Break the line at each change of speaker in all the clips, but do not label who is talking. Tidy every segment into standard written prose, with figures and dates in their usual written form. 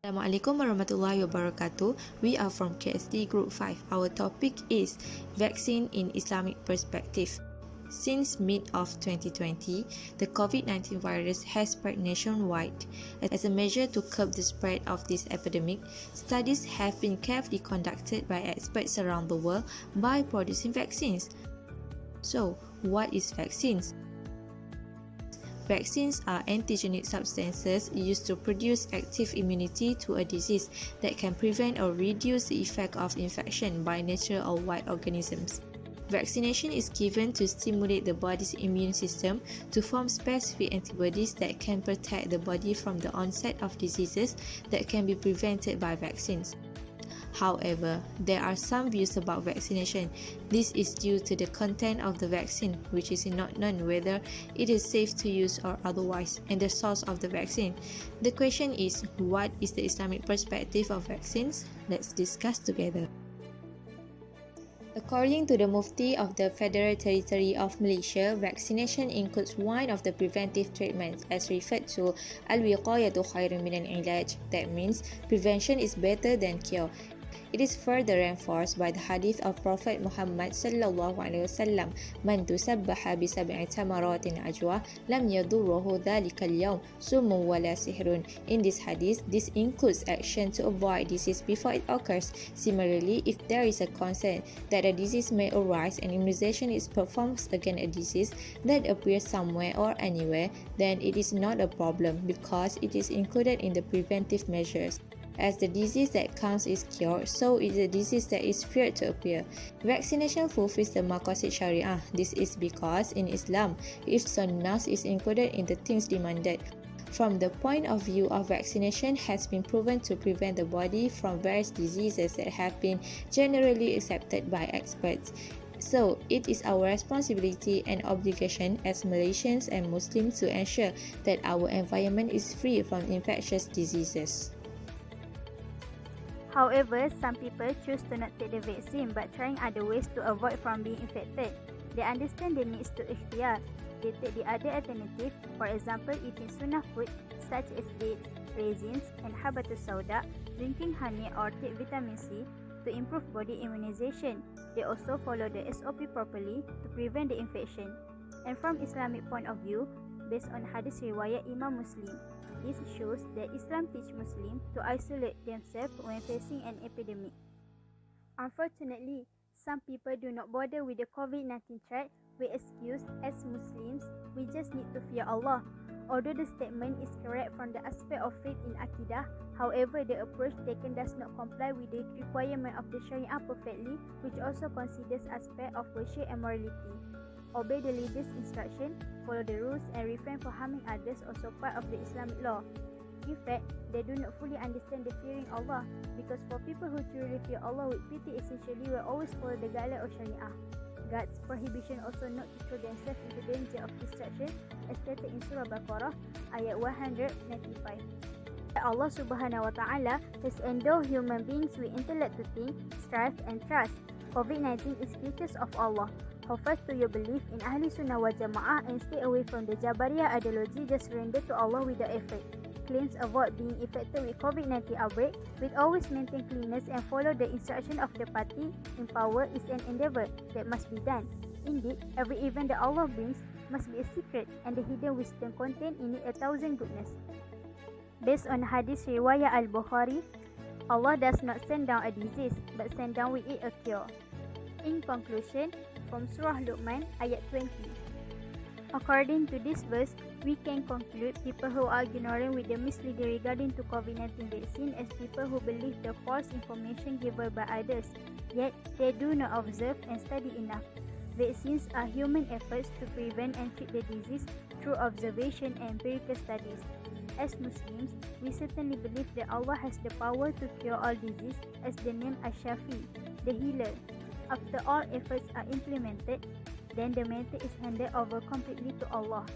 Assalamualaikum warahmatullahi wabarakatuh. We are from KSD Group 5. Our topic is vaccine in Islamic perspective. Since mid of 2020, the COVID-19 virus has spread nationwide. As a measure to curb the spread of this epidemic, studies have been carefully conducted by experts around the world by producing vaccines. So, what is vaccines? Vaccines are antigenic substances used to produce active immunity to a disease that can prevent or reduce the effect of infection by natural or wild organisms. Vaccination is given to stimulate the body's immune system to form specific antibodies that can protect the body from the onset of diseases that can be prevented by vaccines. However, there are some views about vaccination. This is due to the content of the vaccine, which is not known whether it is safe to use or otherwise, and the source of the vaccine. The question is, what is the Islamic perspective of vaccines? Let's discuss together. According to the Mufti of the Federal Territory of Malaysia, vaccination includes one of the preventive treatments as referred to Al-Wiqayatu Khairun min al-Ilaj. That means prevention is better than cure. It is further reinforced by the hadith of Prophet Mohamad sallallahu alaihi wasallam, "Man tusabbaha bi sab'i tamaratin Najwa lam yadurruhu dhalika al-yawm summun wala sihrun." In this hadith, this includes action to avoid disease before it occurs. Similarly, if there is a concern that a disease may arise and immunization is performed against a disease that appears somewhere or anywhere, then it is not a problem because it is included in the preventive measures. As the disease that comes is cured, so is the disease that is feared to appear. Vaccination fulfills the maqasid syariah. This is because in Islam, if sunnah is included in the things demanded. From the point of view of vaccination has been proven to prevent the body from various diseases that have been generally accepted by experts. So, it is our responsibility and obligation as Malaysians and Muslims to ensure that our environment is free from infectious diseases.
However, some people choose to not take the vaccine but trying other ways to avoid from being infected. They understand the needs to ikhtiyar. They take the other alternative, for example eating sunnah food such as dates, raisins and habatus sauda, drinking honey or take vitamin C to improve body immunization. They also follow the SOP properly to prevent the infection. And from Islamic point of view, based on hadith riwayat Imam Muslim, this shows that Islam teaches Muslims to isolate themselves when facing an epidemic. Unfortunately, some people do not bother with the COVID-19 threat with excuse as Muslims, we just need to fear Allah. Although the statement is correct from the aspect of faith in Aqidah, however, the approach taken does not comply with the requirement of the Sharia perfectly, which also considers aspect of worship and morality. Obey the leader's instruction, follow the rules and refrain from harming others also part of the Islamic law. In fact, they do not fully understand the fearing Allah because for people who truly fear Allah with pity essentially will always follow the guideline of Sharia. God's prohibition also not to throw themselves into danger of destruction as stated in Surah Baqarah ayat 195. Allah subhanahu wa ta'ala has endowed human beings with intellect to think, strive and trust. COVID-19 is creatures of Allah. Hold fast to your belief in Ahli Sunnah wal Jama'ah and stay away from the Badariah ideology. Just surrender to Allah without effort. Claims avoid being infected with COVID-19 outbreak, with always maintain cleanliness and follow the instruction of the party in power is an endeavor that must be done. Indeed, every event that Allah brings must be a secret and the hidden wisdom contained in it 1,000 goodness. Based on hadith riwayat Al-Bukhari, Allah does not send down a disease but send down with it a cure. In conclusion, from Surah Al-Luqman ayat 20. According to this verse, we can conclude people who are ignorant with the misleading regarding to COVID-19 vaccine as people who believe the false information given by others, yet they do not observe and study enough. Vaccines are human efforts to prevent and treat the disease through observation and empirical studies. As Muslims, we certainly believe that Allah has the power to cure all disease as the name Ash-Shafi, the healer. After all efforts are implemented, then the matter is handed over completely to Allah.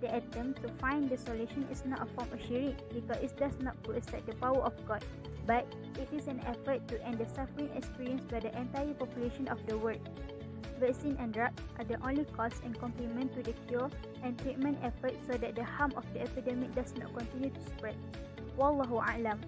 The attempt to find the solution is not a form of shirk because it does not put aside the power of God, but it is an effort to end the suffering experienced by the entire population of the world. Vaccine and drug are the only cause and complement to the cure and treatment effort so that the harm of the epidemic does not continue to spread. Wallahu a'lam.